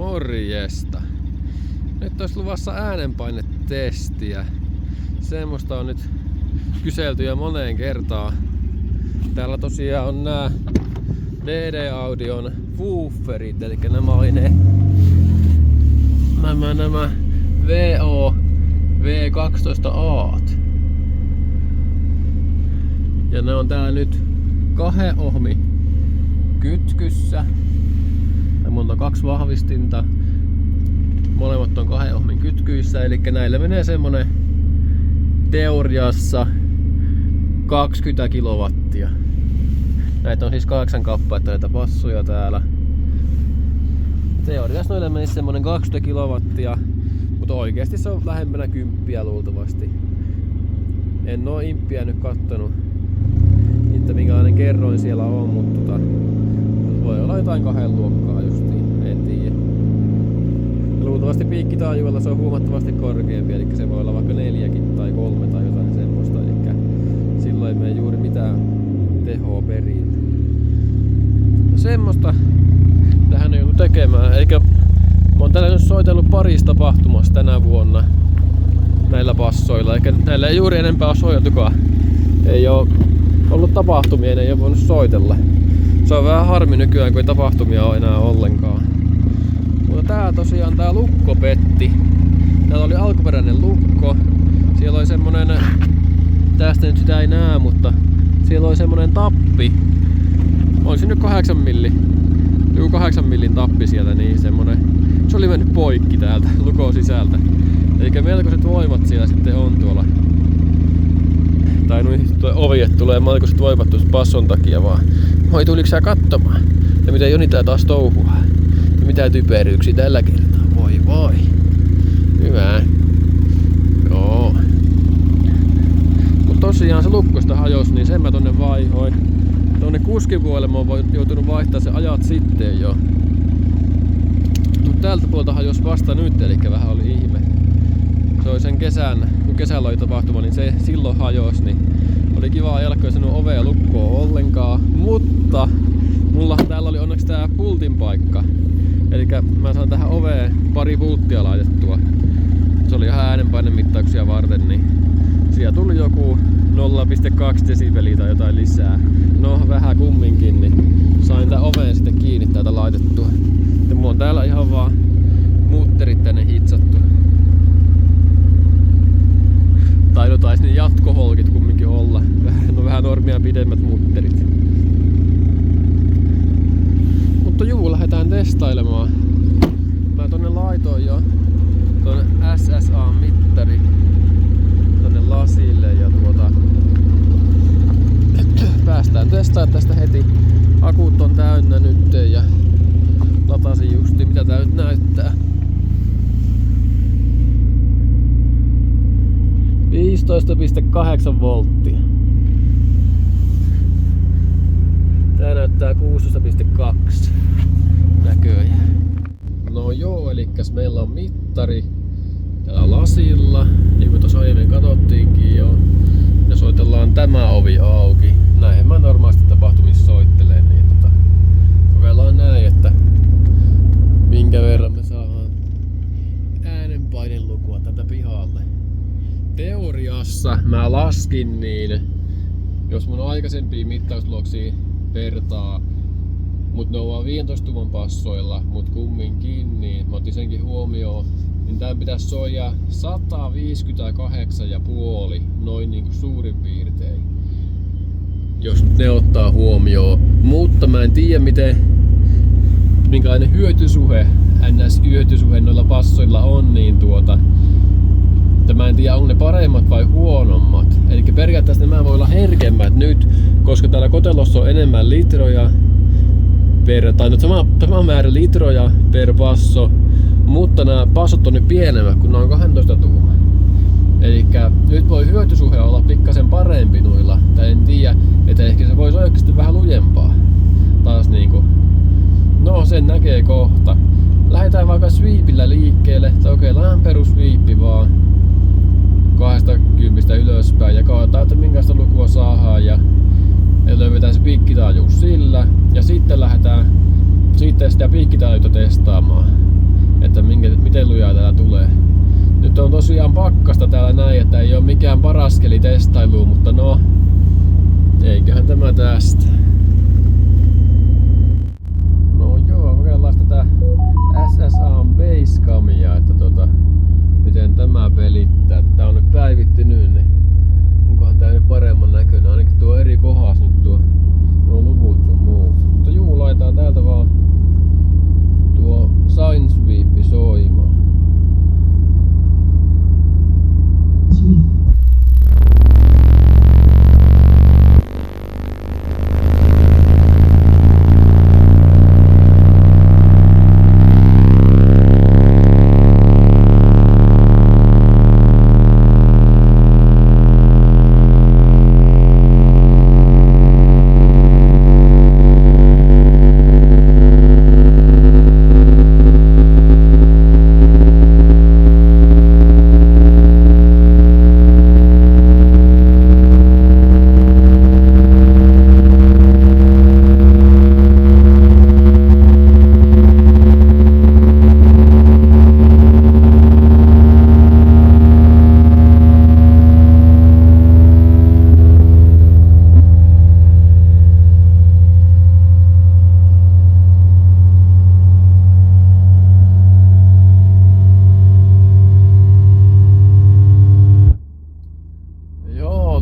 Morjesta. Nyt olisi luvassa äänenpainetestiä. Semmoista on nyt kyselty jo moneen kertaan. Täällä tosiaan on nää DD-audion wooferit, eli nämä oli nämä VO V12A. Ja ne on täällä nyt 2 ohmi kytkyssä. Mulla on 2 vahvistinta. Molemmat on 2 ohmin kytkyissä, eli näillä menee semmonen teoriassa 20 kilowattia. Näitä on siis 8 kappaletta näitä passoja täällä. Teoriassa noille menisi semmonen 20 kilowattia, mutta oikeesti se on lähempänä 10 luultavasti. En oo imppiä nyt kattonut, että minkälainen kerroin siellä on, mutta voi olla jotain 2 luokkaa justiin, en tiedä. Luultavasti piikkitaajuudella se on huomattavasti korkeampi, eli se voi olla vaikka 4 tai 3 tai jotain semmoista, eli silloin ei mene juuri mitään tehoa perille. No semmoista tähän ei ollut tekemään, eikä mä oon täällä nyt soitellut parissa tapahtumassa tänä vuonna näillä passoilla, eikä näillä ei juuri enempää ole soiteltukaan. Ei oo ollut tapahtumia, ei oo voinut soitella. Se on vähän harmi nykyään, kun ei tapahtumia ole enää ollenkaan. Mutta tää tosiaan tää lukko petti. Täällä oli alkuperäinen lukko. Siellä oli semmonen, tästä nyt sitä ei näe, mutta siellä oli semmonen tappi. Olisi nyt 8 milli. Joku 8 millin tappi sieltä, niin semmonen. Se oli mennyt poikki täältä lukon sisältä. Eikä melkoiset voimat siellä sitten on tuolla. Tai tuo oviet tulee melkoiset voimat tuossa passon takia vaan. Moi, tuliko sä katsomaan? Ja mitä Joni tää taas touhuaa? Ja mitä typeryyksiä tällä kertaa? Voi voi. Hyvä. Joo. Mut tosiaan se lukkosta hajosi, niin sen mä tonne vaihoin. Tonne kuskipuolelle mä oon joutunut vaihtaa se ajat sitten jo. Mut tältä puolta hajosi vasta nyt, eli vähän oli ihme. Se oli sen kesän, kun kesällä oli tapahtuma, niin se silloin hajosi, niin oli kiva jalkoja sanonut ovea lukkoa ollenkaan, mutta mullahan täällä oli onneksi tää pultin paikka. Elikkä mä saan tähän oveen pari pulttia laitettua. Se oli ihan äänenpainemittauksia varten, niin siellä tuli joku 0,2 desibeliä tai jotain lisää. No vähän kumminkin, niin sain tää oveen sitten kiinni täältä laitettua. Ja mulla on täällä ihan vaan mutterit tänne hitsattu. Tai no taisi ne jatkoholkit kumminkin olla. Vähän normia pidemmät mutterit. Mutta juu, lähdetään testailemaan. Mä tonne laitoin jo tonne SSA-mittari tonne lasille ja päästään testaamaan tästä heti. Akut on täynnä nyt ja latasin justi mitä tää nyt näyttää. 15,8 volttia. Tää näyttää 16,2 näköjään. No joo, elikkäs meillä on mittari täällä lasilla, niin kuin tuossa aiemmin katsottiinkin jo. Ja soitellaan tämä ovi auki. Näin mä normaalisti tapahtumissa soittelen, niin kokeillaan näin, että minkä verran me saadaan äänenpainelukua tätä pihalle. Teoriassa mä laskin niin, jos mun aikaisempia mittaustuloksia vertaa, mut ne on vaan 15 tuuman passoilla, mut kumminkin, niin mä otin senkin huomioon, niin tää pitäisi soija 158,5 noin niinku suurin piirtein, jos ne ottaa huomioon. Mutta mä en tiedä minkälainen hyötysuhe, NS-hyötysuhe noilla passoilla on, niin mä en tiedä, onko ne paremmat vai huonommat. Eli periaatteessa nämä voi olla herkemmät nyt, koska täällä kotelossa on enemmän litroja tai sama määrä litroja per passo, mutta nämä passot on nyt pienemmät, kun ne on 12 tuumaa. Eli nyt voi hyötysuhe olla pikkasen parempi noilla, tai en tiedä, että ehkä se voisi oikeasti vähän lujempaa. Taas niinku, no sen näkee kohta. Lähdetään vaikka sweepillä liikkeelle, tai kokeillaan perusviippi vaan 20 ylöspäin ja katsotaan, että minkästä lukua saadaan ja löydetään se piikkitaajuus sillä ja sitten lähdetään sitä piikkitaajuutta testaamaan. tuulesta täällä näin, että ei oo mikään paras keli testailuun, mutta no, eiköhän tämä tästä. No joo, kokeillaan tätä SSA Basecamia, että miten tämä pelittää. Tää on nyt päivittynyt, niin onkohan tää nyt paremman näköinen. Ainakin tuo eri kohdassa nyt nuo luvut sun muut. Mutta juu, laitetaan täältä vaan tuo Sinesweep soimaan.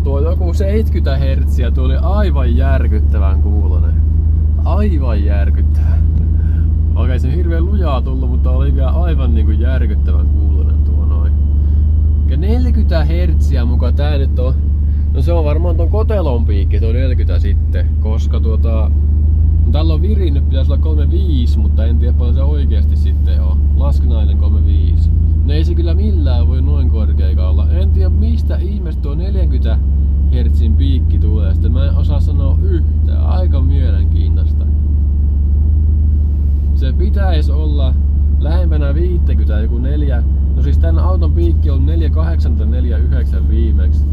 Tuo joku 70 Hz tuli aivan järkyttävän kuulonen. Aivan järkyttävän. Okei, se hirveän lujaa tullut, mutta oli vielä aivan niinku järkyttävän kuulonen tuo noin. Ja 40 Hz muka tää nyt on. No se on varmaan ton kotelon piikki, tuo 40 sitten. Koska tällä on virin, nyt pitäisi olla 35, mutta en tiedä paljon se oikeasti sitten on. Laskennallinen 35. No ei se kyllä millään voi noin korkeakaan olla. En tiedä mistä ihmeestä tuo 40 Hz piikki tulee. Sitten mä en osaa sanoa yhtään. Aika mielenkiintoista. Se pitäisi olla lähempänä 50, joku 4. No siis tän auton piikki on 4.8 tai 4.9 viimeksi.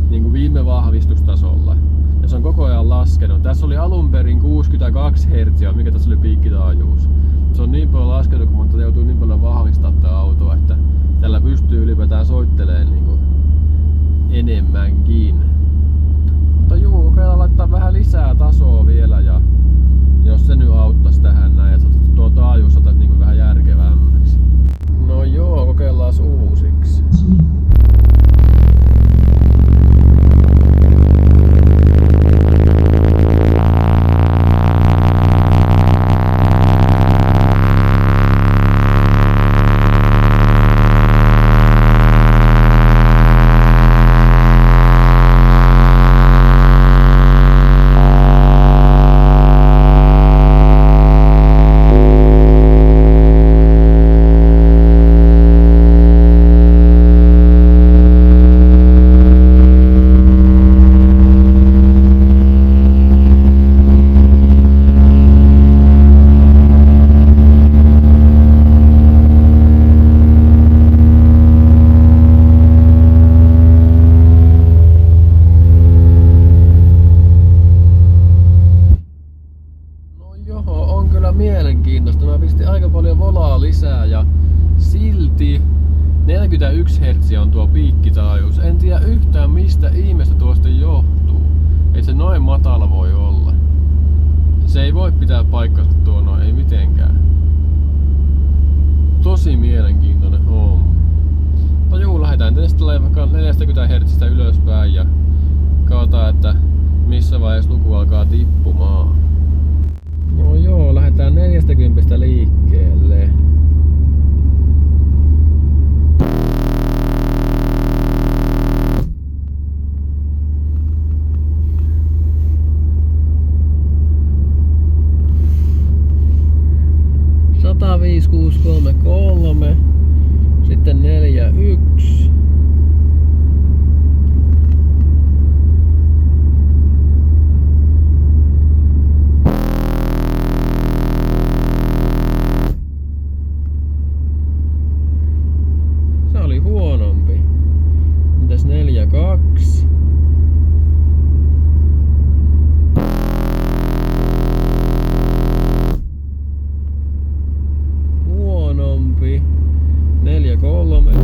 Niin kuin viime vahvistustasolla. Ja se on koko ajan laskenut. Tässä oli alun perin 62 Hz, mikä tässä oli piikkitaajuus. Se on niin paljon laskenut, kun monta joutuu niin paljon vahvistaa tää autoa, että tällä pystyy ylipäätään soittelemaan niin kuin enemmänkin. Mutta juu, kokeillaan laittaa vähän lisää tasoa vielä, ja jos se nyt auttaisi tähän näin, että tuo taajuus otat niin kuin vähän järkevämmäksi. No joo, kokeillaan uusiksi. Mielenkiintoista. Mä pistin aika paljon volaa lisää ja silti 41 Hz on tuo piikkitaajuus. En tiedä yhtään mistä ihmeestä tuosta johtuu. Ei se noin matala voi olla. Se ei voi pitää paikkansa tuo noin, ei mitenkään. Tosi mielenkiintoinen homma. No juu, lähdetään testailemaan vaikka 40 Hz ylöspäin ja katsotaan, että missä vaiheessa luku alkaa tippumaan. No joo, lähdetään 40 liikkeelle. Sataviisi, 633, sitten 41. Huonompi. Mitäs 4.2? Huonompi. 4.3.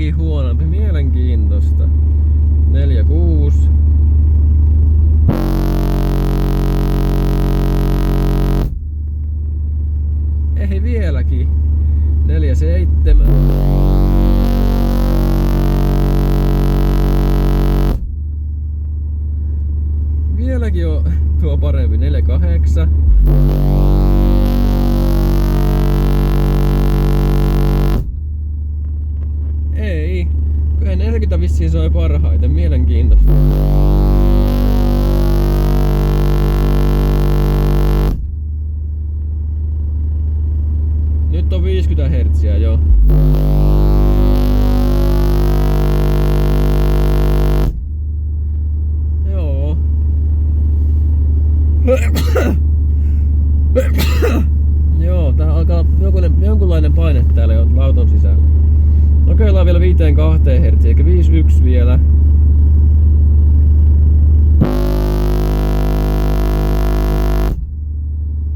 vieläkin huonompi, mielenkiintoista. 4.6. Ei vieläkin. 4.7. Vieläkin on tuo parempi. 4.8. Ei. Kyllä 40 vissiin soi parhaiten. Mielenkiintoista. Nyt on 50 Hz jo. Joo. Joo, tää alkaa jonkunlainen paine täällä jo lauton sisällä. Kokeillaan vielä 5.2 Hz, eikä 5.1 vielä.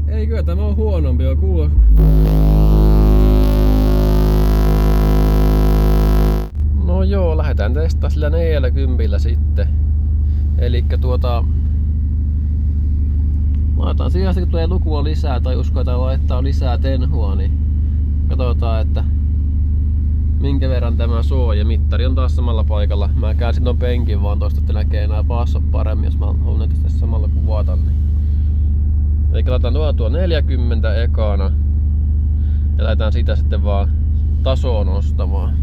Ei kyllä, tämä on huonompi jo kuulla. No joo, lähdetään testaa sillä 40 sitten. Elikkä laitetaan siihen asti, kun tulee lukua lisää tai uskotaan laittaa lisää tenhua, niin katsotaan, että minkä verran tämä soo, ja mittari on taas samalla paikalla. Mä käänsin ton penkin vaan tosta, että näkee nää bassot paremmin, jos mä haluan tässä samalla kuvata. Niin. Eli laitetaan tuo 40 ekana ja lähdetään sitä sitten vaan tasoon nostamaan.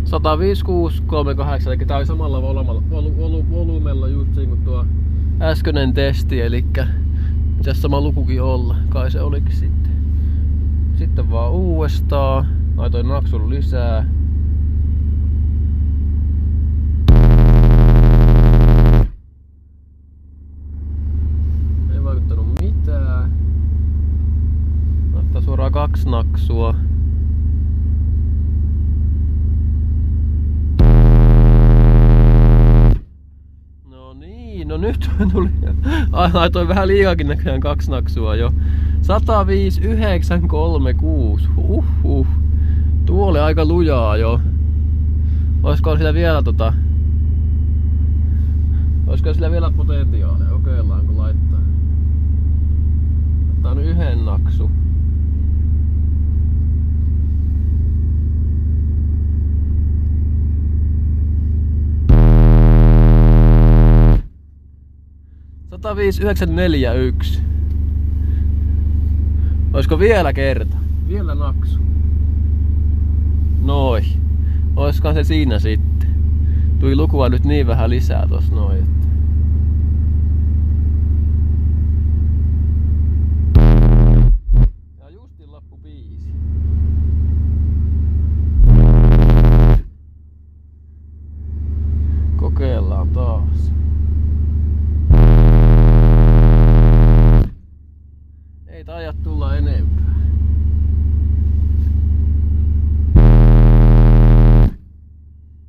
(156,38), eli tää oli samalla volyymella just niin kuin tuo äskeinen testi, eli mitäs sama lukukin olla, kai se olikin sitten. Sitten vaan uudestaan, laitoin naksun lisää. Ei vaikuttanut mitään. Laittaa suoraan 2 naksua. No nyt tuli. Laitoin vähän liikaakin näköjään 2 naksua jo. 105,936. Tuo oli aika lujaa jo. Olisiko sillä vielä olisiko sillä vielä potentiaalia? Kokeillaan kun laittaa. Tää on 1 naksu. (105,941). Olisiko vielä kerta? Vielä naksu. Noi. Olisikohan se siinä sitten. Tuli lukua nyt niin vähän lisää tossa noin. Ja justiin loppu biisi. Kokeillaan taas. Ei taida tulla enempää.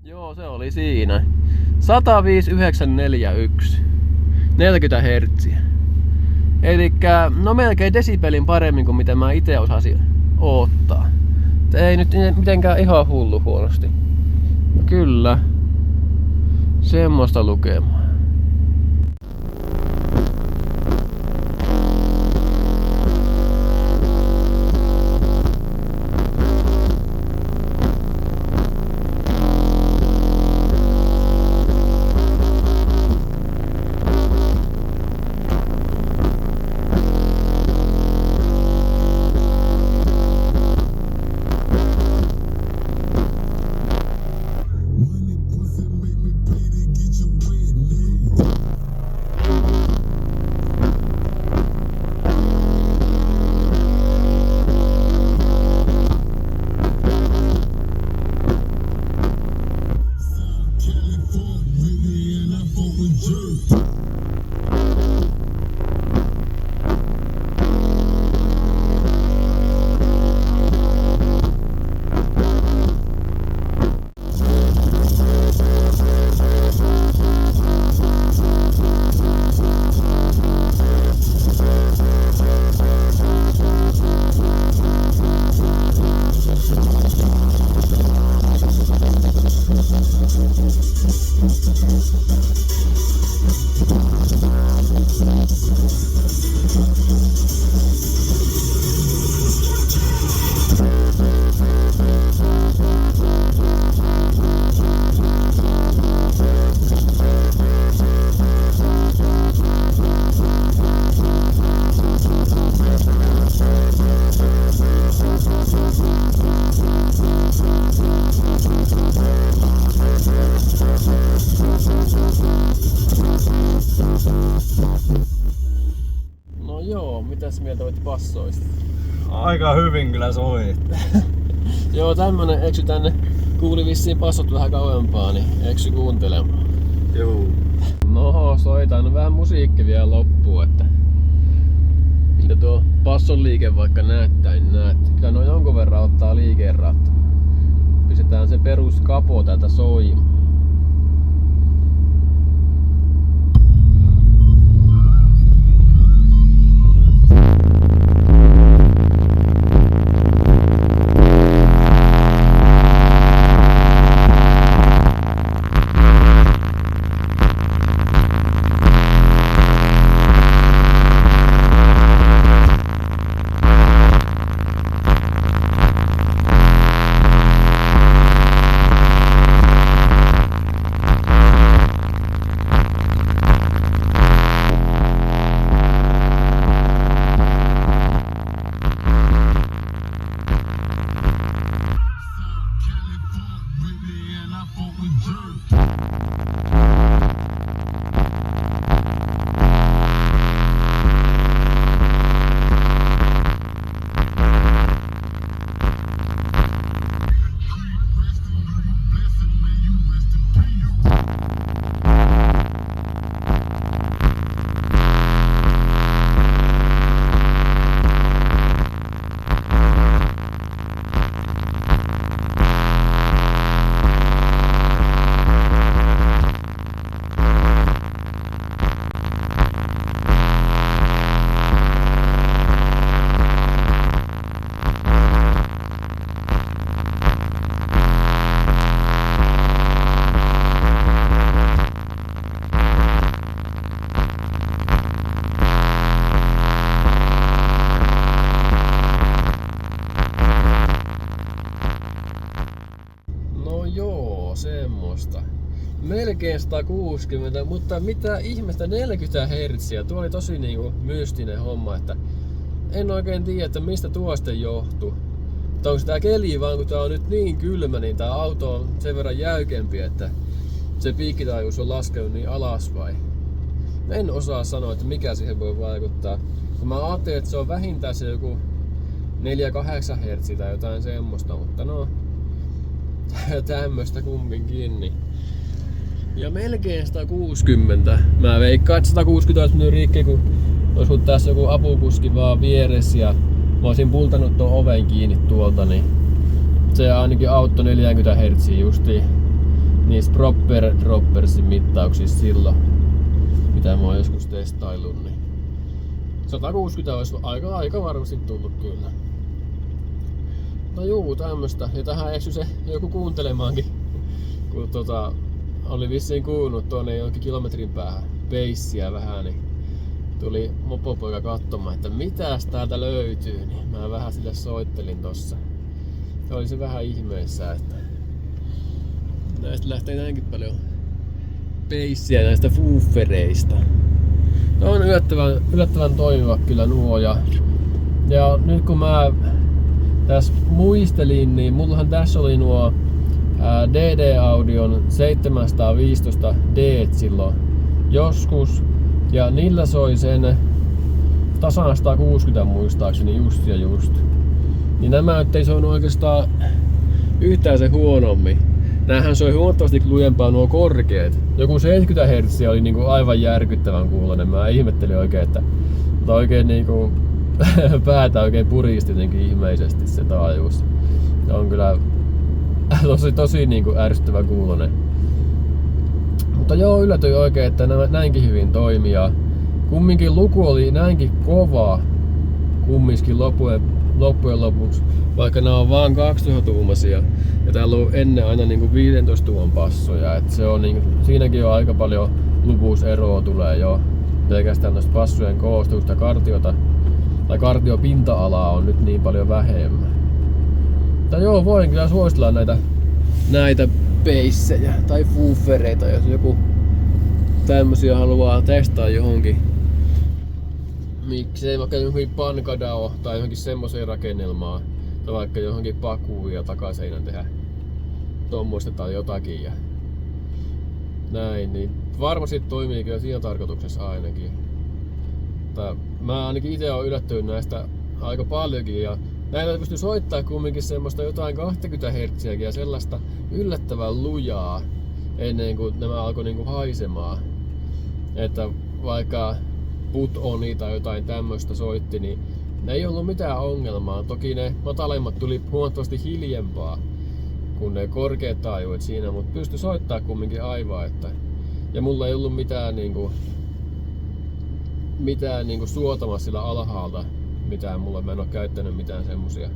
Joo, se oli siinä. 105,941. 40 Hz. Elikkä no melkein desibelin paremmin kuin mitä mä ite osasin oottaa. Ei nyt mitenkään ihan hullu huonosti. Kyllä. Semmoista lukemaa. No joo, mitäs mieltä olet passoista? Aika hyvin kyllä soi. Joo, tämmönen eksy tänne kuuli vissiin passot vähän kauempaa, niin eksy kuuntelemaan. Juu. No, soitaan vähän musiikki vielä loppuun, että miltä tuo passon liike vaikka näyttää, niin näette. Kyllä no jonkun verran ottaa liikerattu. Pistetään se perus kapo täältä soimaan. Semmoista. Melkein 160, mutta mitä ihmestä 40 Hz. Tuo oli tosi niinku mystinen homma, että en oikein tiedä, että mistä tuo sitten johtuu. Mutta onko tää keli vaan, kun tää on nyt niin kylmä, niin tää auto on sen verran jäykempi, että se piikkitaajuus on laskenut niin alas vai? En osaa sanoa, että mikä siihen voi vaikuttaa. Kun mä ajattelin, että se on vähintään se joku 4-8 Hz tai jotain semmoista, mutta no tämmöstä kumminkin. Niin. Ja melkein 160. Mä veikkaan, että 160 olisi mennyt rikki, kun olisi ollut tässä joku apukuski vaan vieressä ja mä olisin pultanut tuon oven kiinni tuolta, niin se ainakin auttoi 40 Hz justiin niissä proper droppersin mittauksissa silloin, mitä mä oon joskus testaillut, niin 160 olisi aika varmasti tullut kyllä. No juu, tämmöstä. Ja tähän eksy se joku kuuntelemaankin, kun oli vissiin kuulunut tuonne jonkin kilometrin päähän peissiä vähän, niin tuli mopopoika katsomaan, että mitäs täältä löytyy, niin mä vähän sille soittelin tossa. Se oli se vähän ihmeessä, että näistä lähtee näinkin paljon peissiä näistä woofereista. Ne on yllättävän toimivat kyllä nuo ja nyt kun mä tässä muistelin, niin mullahan tässä oli nuo DD-audion 715D silloin joskus ja niillä soi sen tasan 160 muistaakseni just ja just. Niin nämä ei soinut oikeastaan yhtään se huonommin. Näähän soi huomattavasti lujempaa nuo korkeat. Joku 70 Hz oli niinku aivan järkyttävän kuuloinen. Mä ihmettelin oikein, että oikein niinku päätä oikein puristi jotenkin ihmeisesti se taajuus. Se on kyllä tosi niinku ärsyttävän kuuloinen. Mutta joo, yllätyin oikein, että nämä näinkin hyvin toimii. Kumminkin luku oli näinkin kova kumminkin loppujen lopuksi, vaikka nämä on vaan 2000 tuumaisia ja täällä on ennen aina niinku 15 tuuman passoja, että se on niinku, siinäkin on aika paljon luvuuseroa tulee jo pelkästään noista passojen koostusta kartiota tai kartiopinta-alaa on nyt niin paljon vähemmän. Tai joo, voin kyllä suositella näitä peissejä tai foofereita, jos joku tämmösiä haluaa testaa johonkin. Miksei vaikka johonkin pankadao tai johonkin semmoseen rakennelmaan tai vaikka johonkin pakuun ja takaseinän tehdä tommoista tai jotakin ja näin, niin varmasti toimii kyllä siinä tarkoituksessa ainakin. Mä ainakin itse olen yllättynyt näistä aika paljonkin ja näitä pystyy soittaa kumminkin semmoista jotain 20 Hz ja sellaista yllättävän lujaa ennen kuin nämä alkoi niinku haisemaan. Että vaikka Put Oni tai jotain tämmöistä soitti, niin ei ollut mitään ongelmaa. Toki ne matalemmat tuli huomattavasti hiljempaa kuin ne korkeat taajuudet siinä, mutta pystyi soittaa kumminkin aivan. Ja mulla ei ollut mitään suotamassa sillä alhaalta. Mä en oo käyttänyt mitään semmosia.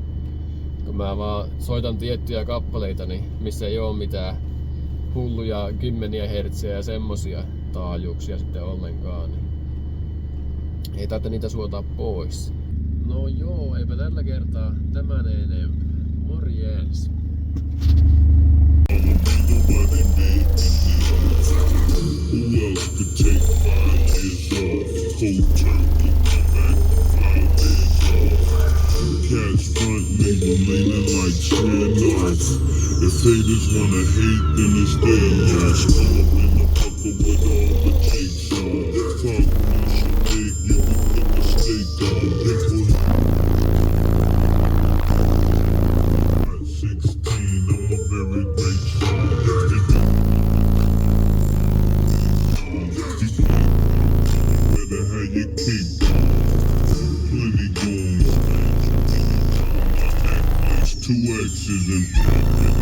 Kun mä vaan soitan tiettyjä kappaleita, niin missä ei oo mitään hulluja 10 hertsiä ja semmosia taajuuksia sitten ollenkaan. Niin ei tarvitse niitä suotaa pois. No joo, eipä tällä kertaa tämän enempää. Morjens! Cash front nigga leaning like standoff. If haters wanna hate, then it's their loss. Come up in the buckle with all the cakes on. Fuck me, shit big, you can put the steak on. People 16, I'm a very great song. Better have your cake on. Plenty goons. 2 X's and